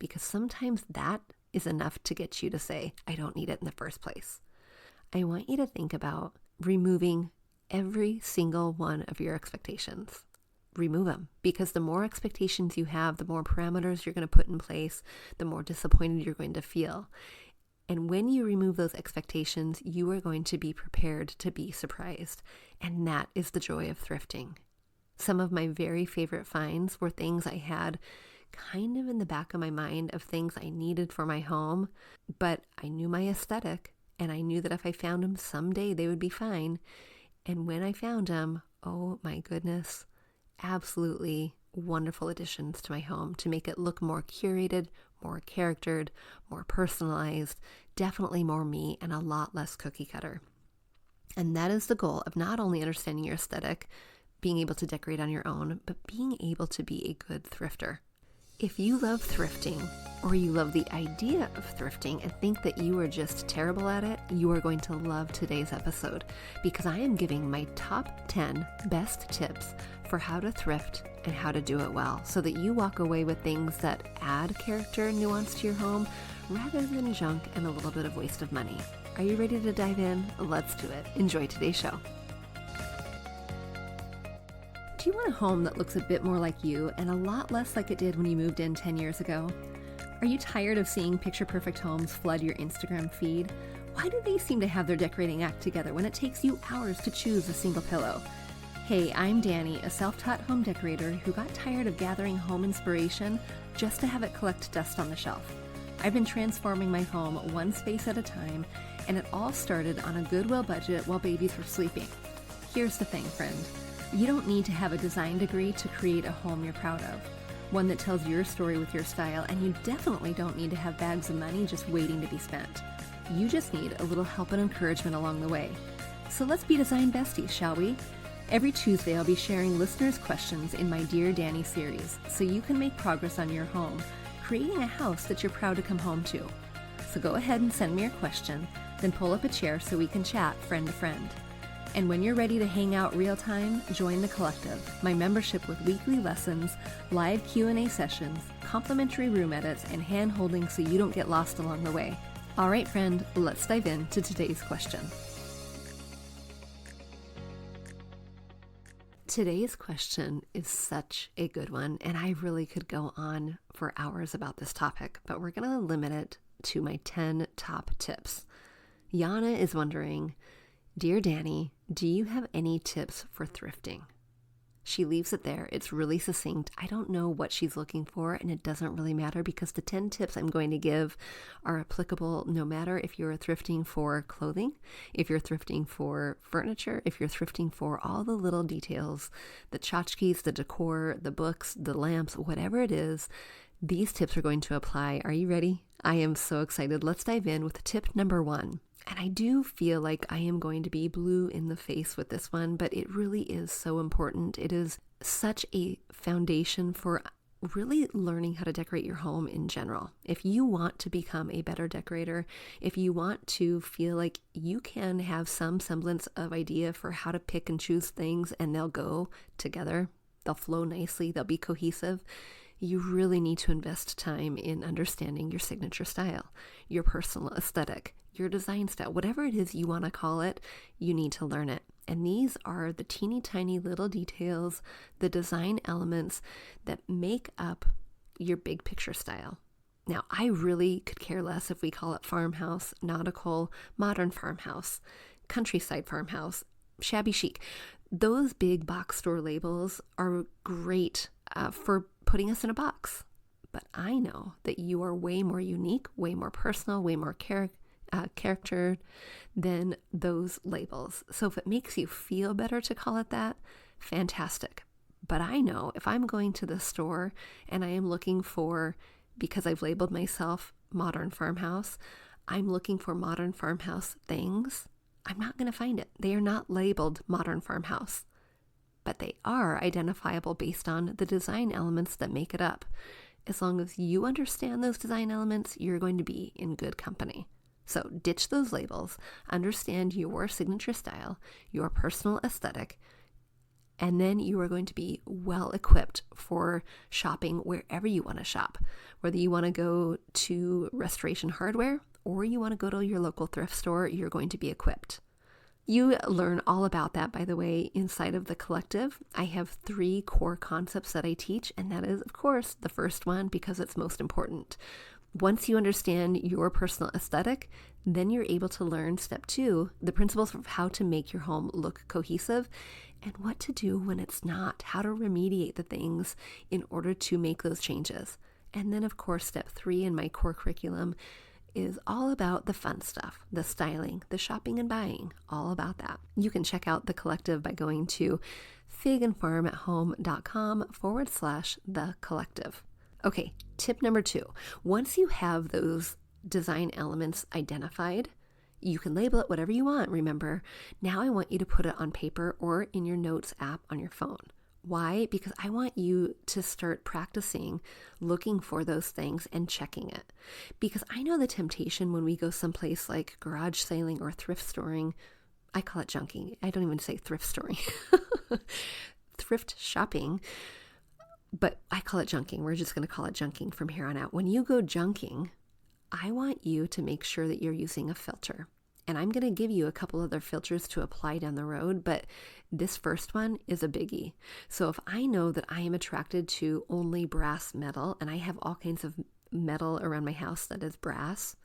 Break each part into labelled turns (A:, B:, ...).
A: because sometimes that is enough to get you to say, I don't need it in the first place. I want you to think about removing every single one of your expectations. Remove them, because the more expectations you have, the more parameters you're going to put in place, the more disappointed you're going to feel. And when you remove those expectations, you are going to be prepared to be surprised. And that is the joy of thrifting. Some of my very favorite finds were things I had kind of in the back of my mind of things I needed for my home, but I knew my aesthetic, and I knew that if I found them someday, they would be fine. And when I found them, oh my goodness, absolutely wonderful additions to my home to make it look more curated, more charactered, more personalized, definitely more me, and a lot less cookie cutter. And that is the goal of not only understanding your aesthetic, being able to decorate on your own, but being able to be a good thrifter. If you love thrifting, or you love the idea of thrifting and think that you are just terrible at it, you are going to love today's episode, because I am giving my top 10 best tips for how to thrift and how to do it well, so that you walk away with things that add character and nuance to your home rather than junk and a little bit of waste of money. Are you ready to dive in? Let's do it. Enjoy today's show. Do you want a home that looks a bit more like you and a lot less like it did when you moved in 10 years ago? Are you tired of seeing picture-perfect homes flood your Instagram feed? Why do they seem to have their decorating act together when it takes you hours to choose a single pillow? Hey, I'm Dani, a self-taught home decorator who got tired of gathering home inspiration just to have it collect dust on the shelf. I've been transforming my home one space at a time, and it all started on a Goodwill budget while babies were sleeping. Here's the thing, friend. You don't need to have a design degree to create a home you're proud of, one that tells your story with your style, and you definitely don't need to have bags of money just waiting to be spent. You just need a little help and encouragement along the way. So let's be design besties, shall we? Every Tuesday, I'll be sharing listeners' questions in my Dear Dani series, so you can make progress on your home, creating a house that you're proud to come home to. So go ahead and send me your question, then pull up a chair so we can chat friend to friend. And when you're ready to hang out real time, join the collective, my membership with weekly lessons, live Q&A sessions, complimentary room edits, and hand-holding so you don't get lost along the way. All right, friend, let's dive into today's question. Today's question is such a good one, and I really could go on for hours about this topic, but we're going to limit it to my 10 top tips. Yana is wondering, Dear Dani, do you have any tips for thrifting? She leaves it there. It's really succinct. I don't know what she's looking for, and it doesn't really matter because the 10 tips I'm going to give are applicable no matter if you're thrifting for clothing, if you're thrifting for furniture, if you're thrifting for all the little details, the tchotchkes, the decor, the books, the lamps, whatever it is, these tips are going to apply. Are you ready? I am so excited. Let's dive in with tip number 1. And I do feel like I am going to be blue in the face with this one, but it really is so important. It is such a foundation for really learning how to decorate your home in general. If you want to become a better decorator, if you want to feel like you can have some semblance of idea for how to pick and choose things and they'll go together, they'll flow nicely, they'll be cohesive, you really need to invest time in understanding your signature style, your personal aesthetic, your design style, whatever it is you want to call it, you need to learn it. And these are the teeny tiny little details, the design elements that make up your big picture style. Now, I really could care less if we call it farmhouse, nautical, modern farmhouse, countryside farmhouse, shabby chic. Those big box store labels are great for putting us in a box. But I know that you are way more unique, way more personal, way more character than those labels. So if it makes you feel better to call it that, fantastic. But I know if I'm going to the store and I am looking for, because I've labeled myself modern farmhouse, I'm looking for modern farmhouse things, I'm not going to find it. They are not labeled modern farmhouse, but they are identifiable based on the design elements that make it up. As long as you understand those design elements, you're going to be in good company. So ditch those labels, understand your signature style, your personal aesthetic, And then you are going to be well equipped for shopping wherever you want to shop, whether you want to go to Restoration Hardware or you want to go to your local thrift store, you're going to be equipped. You learn all about that, by the way, inside of the collective. I have 3 core concepts that I teach, and that is, of course, the first one because it's most important. Once you understand your personal aesthetic, then you're able to learn step 2, the principles of how to make your home look cohesive and what to do when it's not, how to remediate the things in order to make those changes. And then, of course, step 3 in my core curriculum is all about the fun stuff, the styling, the shopping and buying, all about that. You can check out the collective by going to figandfarmathome.com/the collective. Okay, tip number 2. Once you have those design elements identified, you can label it whatever you want, remember. Now I want you to put it on paper or in your notes app on your phone. Why? Because I want you to start practicing looking for those things and checking it. Because I know the temptation when we go someplace like garage sailing or thrift storing, I call it junking. I don't even say thrift storing. Thrift shopping, but I call it junking. We're just going to call it junking from here on out. When you go junking, I want you to make sure that you're using a filter. And I'm going to give you a couple other filters to apply down the road, but this first one is a biggie. So if I know that I am attracted to only brass metal, and I have all kinds of metal around my house that is brass,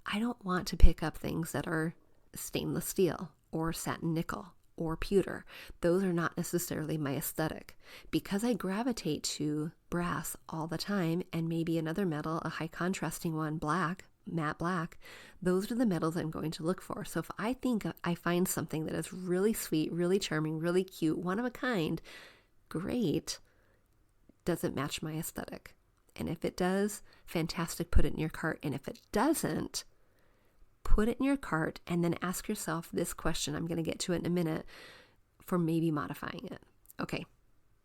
A: I don't want to pick up things that are stainless steel or satin nickel or pewter. Those are not necessarily my aesthetic. Because I gravitate to brass all the time and maybe another metal, a high contrasting one, black, matte black, those are the metals I'm going to look for. So if I think I find something that is really sweet, really charming, really cute, one of a kind, great, doesn't match my aesthetic. And if it does, fantastic, put it in your cart. And if it doesn't, put it in your cart and then ask yourself this question. I'm going to get to it in a minute for maybe modifying it. Okay,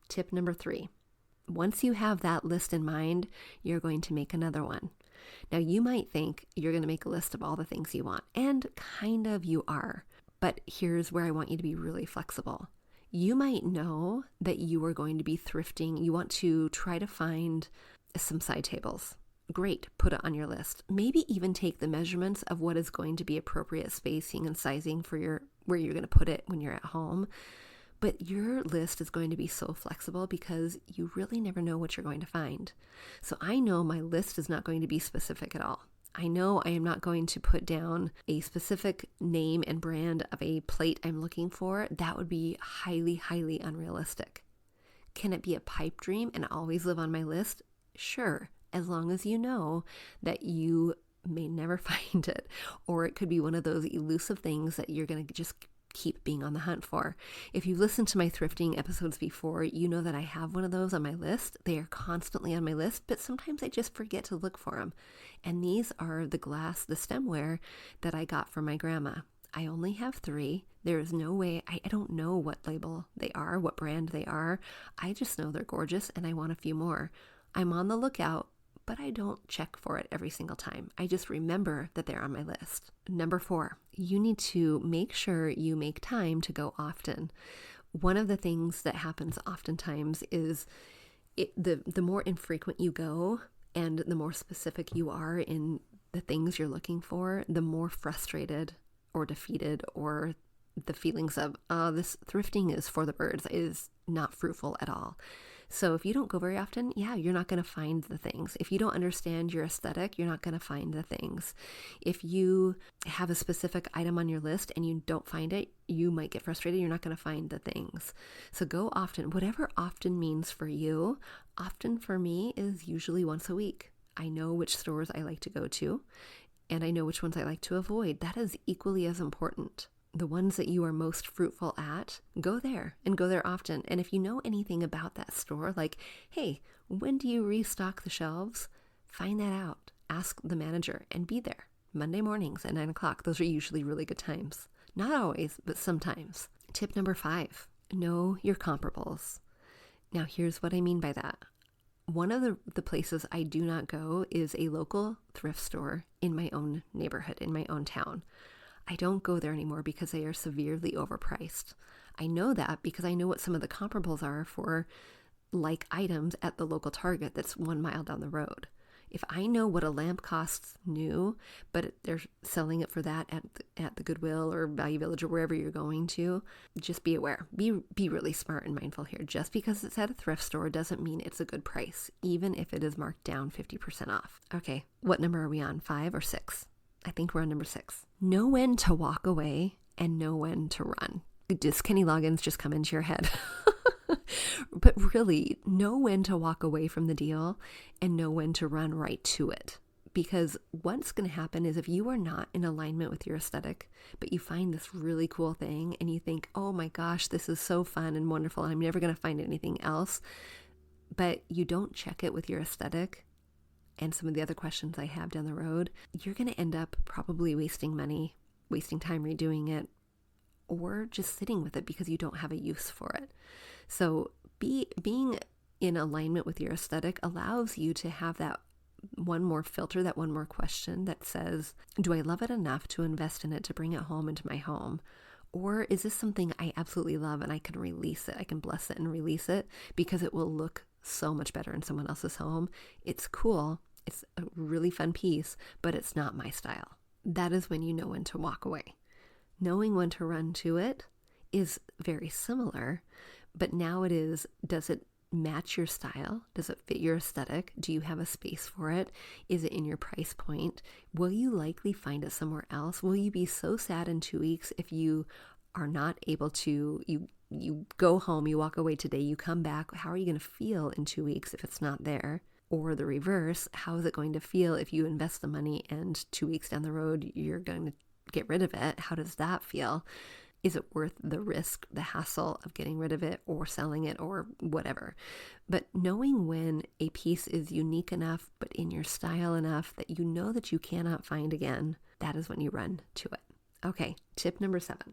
A: tip number 3. Once you have that list in mind, you're going to make another one. Now, you might think you're going to make a list of all the things you want, and kind of you are, but here's where I want you to be really flexible. You might know that you are going to be thrifting. You want to try to find some side tables. Great, put it on your list. Maybe even take the measurements of what is going to be appropriate spacing and sizing for where you're going to put it when you're at home. But your list is going to be so flexible because you really never know what you're going to find. So I know my list is not going to be specific at all. I know I am not going to put down a specific name and brand of a plate I'm looking for. That would be highly, highly unrealistic. Can it be a pipe dream and always live on my list? Sure, as long as you know that you may never find it, or it could be one of those elusive things that you're going to just keep being on the hunt for. If you've listened to my thrifting episodes before, you know that I have one of those on my list. They are constantly on my list, but sometimes I just forget to look for them. And these are the stemware that I got from my grandma. I only have 3. There is no way, I don't know what label they are, what brand they are. I just know they're gorgeous and I want a few more. I'm on the lookout, but I don't check for it every single time. I just remember that they're on my list. Number 4, you need to make sure you make time to go often. One of the things that happens oftentimes is the more infrequent you go and the more specific you are in the things you're looking for, the more frustrated or defeated or the feelings of, this thrifting is for the birds, is not fruitful at all. So if you don't go very often, you're not going to find the things. If you don't understand your aesthetic, you're not going to find the things. If you have a specific item on your list and you don't find it, you might get frustrated. You're not going to find the things. So go often. Whatever often means for you, often for me is usually once a week. I know which stores I like to go to, and I know which ones I like to avoid. That is equally as important. The ones that you are most fruitful at, go there and go there often. And if you know anything about that store, like, hey, when do you restock the shelves? Find that out. Ask the manager and be there. Monday mornings at 9 o'clock. Those are usually really good times. Not always, but sometimes. Tip number 5, know your comparables. Now, here's what I mean by that. One of the places I do not go is a local thrift store in my own neighborhood, in my own town. I don't go there anymore because they are severely overpriced. I know that because I know what some of the comparables are for like items at the local Target that's 1 mile down the road. If I know what a lamp costs new, but they're selling it for that at the Goodwill or Value Village or wherever you're going to, just be aware. Be really smart and mindful here. Just because it's at a thrift store doesn't mean it's a good price, even if it is marked down 50% off. Okay, what number are we on? 5 or 6? I think we're on number 6. Know when to walk away and know when to run. Does Kenny Loggins just come into your head? But really, know when to walk away from the deal and know when to run right to it. Because what's going to happen is if you are not in alignment with your aesthetic, but you find this really cool thing and you think, oh my gosh, this is so fun and wonderful, and I'm never going to find anything else, but you don't check it with your aesthetic and some of the other questions I have down the road, you're going to end up probably wasting money, wasting time redoing it, or just sitting with it because you don't have a use for it. So being in alignment with your aesthetic allows you to have that one more filter, that one more question that says, do I love it enough to invest in it to bring it home into my home? Or is this something I absolutely love and I can release it? I can bless it and release it because it will look so much better in someone else's home. It's cool. It's a really fun piece, but it's not my style. That is when you know when to walk away. Knowing when to run to it is very similar, but now it is, does it match your style? Does it fit your aesthetic? Do you have a space for it? Is it in your price point? Will you likely find it somewhere else? Will you be so sad in 2 weeks if you are not able to, you go home, you walk away today, you come back, how are you going to feel in 2 weeks if it's not there? Or the reverse, how is it going to feel if you invest the money and 2 weeks down the road, you're going to get rid of it? How does that feel? Is it worth the risk, the hassle of getting rid of it or selling it or whatever? But knowing when a piece is unique enough, but in your style enough that you know that you cannot find again, that is when you run to it. Okay, tip number 7,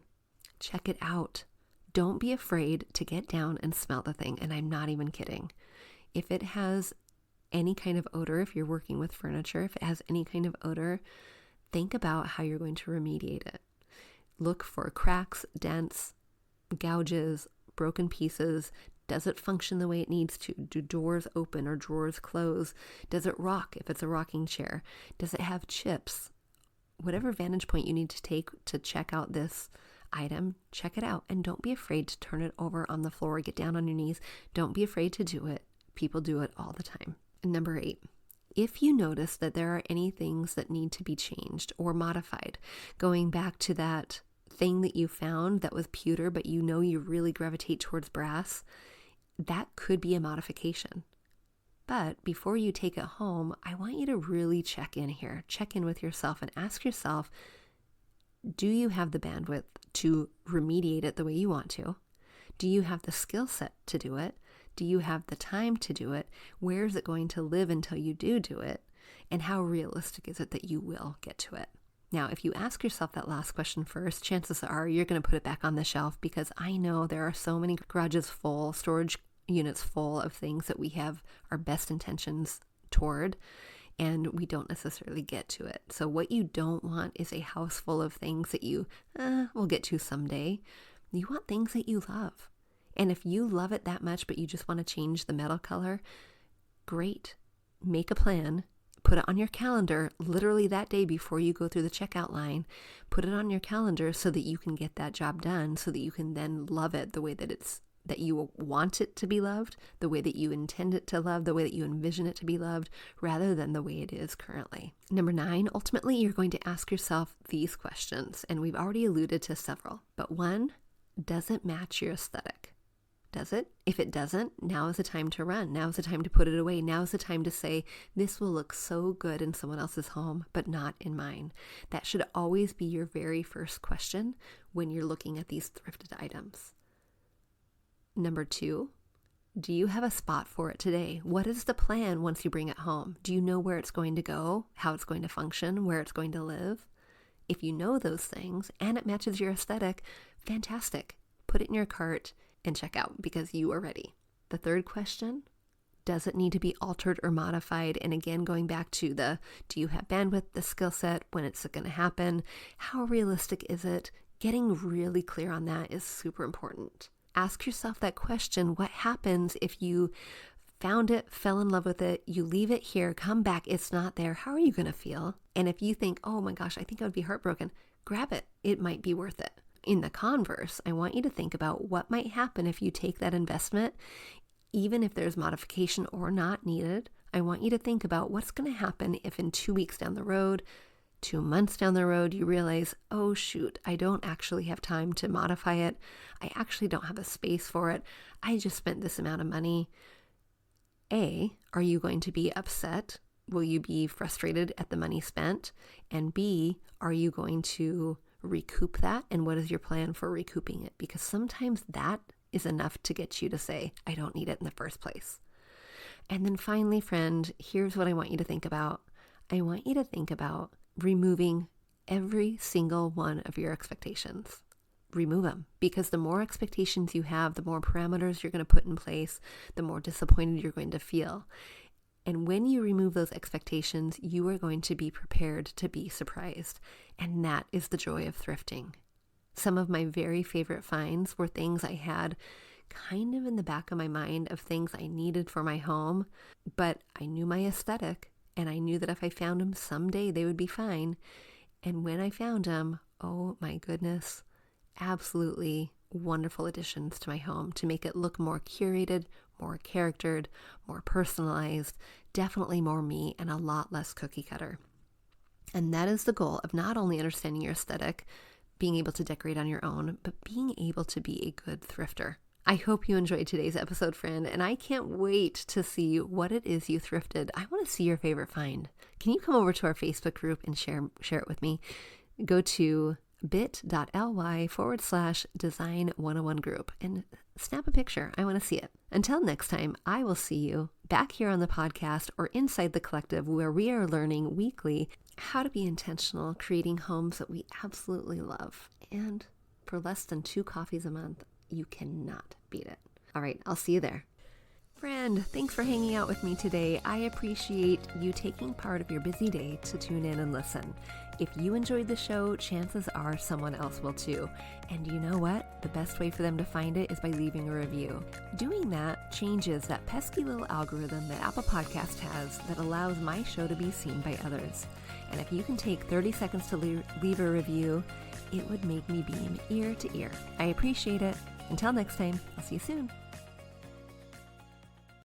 A: check it out. Don't be afraid to get down and smell the thing. And I'm not even kidding. If it has any kind of odor, if you're working with furniture, if it has any kind of odor, think about how you're going to remediate it. Look for cracks, dents, gouges, broken pieces. Does it function the way it needs to? Do doors open or drawers close? Does it rock if it's a rocking chair? Does it have chips? Whatever vantage point you need to take to check out this item, check it out. And don't be afraid to turn it over on the floor, get down on your knees. Don't be afraid to do it. People do it all the time. And number 8. If you notice that there are any things that need to be changed or modified, going back to that thing that you found that was pewter, but you know you really gravitate towards brass, that could be a modification. But before you take it home, I want you to really check in here. Check in with yourself and ask yourself, do you have the bandwidth to remediate it the way you want to? Do you have the skill set to do it? Do you have the time to do it? Where is it going to live until you do it? And how realistic is it that you will get to it? Now, if you ask yourself that last question first, chances are you're going to put it back on the shelf, because I know there are so many garages full, storage units full of things that we have our best intentions toward, and we don't necessarily get to it. So what you don't want is a house full of things that you will get to someday. You want things that you love. And if you love it that much, but you just want to change the metal color, great. Make a plan. Put it on your calendar literally that day before you go through the checkout line. Put it on your calendar so that you can get that job done, so that you can then love it the way that you want it to be loved, the way that you intend it to love, the way that you envision it to be loved, rather than the way it is currently. Number 9, ultimately, you're going to ask yourself these questions, and we've already alluded to several. But 1, does it match your aesthetic? Does it? If it doesn't, now is the time to run. Now is the time to put it away. Now is the time to say, this will look so good in someone else's home, but not in mine. That should always be your very first question when you're looking at these thrifted items. Number 2, do you have a spot for it today? What is the plan once you bring it home? Do you know where it's going to go, how it's going to function, where it's going to live? If you know those things and it matches your aesthetic, fantastic. Put it in your cart and check out, because you are ready. The 3rd question, does it need to be altered or modified? And again, going back to do you have bandwidth, the skill set, when it's going to happen? How realistic is it? Getting really clear on that is super important. Ask yourself that question: what happens if you found it, fell in love with it, you leave it here, come back, it's not there? How are you going to feel? And if you think, oh my gosh, I think I would be heartbroken, grab it. It might be worth it. In the converse, I want you to think about what might happen if you take that investment, even if there's modification or not needed. I want you to think about what's going to happen if in 2 weeks down the road, 2 months down the road, you realize, oh shoot, I don't actually have time to modify it. I actually don't have a space for it. I just spent this amount of money. A, are you going to be upset? Will you be frustrated at the money spent? And B, are you going to recoup that? And what is your plan for recouping it? Because sometimes that is enough to get you to say, I don't need it in the first place. And then finally, friend, here's what I want you to think about. I want you to think about removing every single one of your expectations. Remove them, because the more expectations you have, the more parameters you're going to put in place, the more disappointed you're going to feel. And when you remove those expectations, you are going to be prepared to be surprised. And that is the joy of thrifting. Some of my very favorite finds were things I had kind of in the back of my mind of things I needed for my home, but I knew my aesthetic, and I knew that if I found them someday, they would be fine. And when I found them, oh my goodness, absolutely wonderful additions to my home to make it look more curated, more charactered, more personalized, definitely more me, and a lot less cookie cutter. And that is the goal of not only understanding your aesthetic, being able to decorate on your own, but being able to be a good thrifter. I hope you enjoyed today's episode, friend, and I can't wait to see what it is you thrifted. I want to see your favorite find. Can you come over to our Facebook group and share it with me? Go to bit.ly/design101 group and snap a picture. I want to see it. Until next time, I will see you back here on the podcast or inside the collective, where we are learning weekly how to be intentional, creating homes that we absolutely love. And for less than 2 coffees a month, you cannot beat it. All right, I'll see you there. Friend, thanks for hanging out with me today. I appreciate you taking part of your busy day to tune in and listen. If you enjoyed the show, chances are someone else will too. And you know what? The best way for them to find it is by leaving a review. Doing that changes that pesky little algorithm that Apple Podcast has that allows my show to be seen by others. And if you can take 30 seconds to leave a review, it would make me beam ear to ear. I appreciate it. Until next time, I'll see you soon.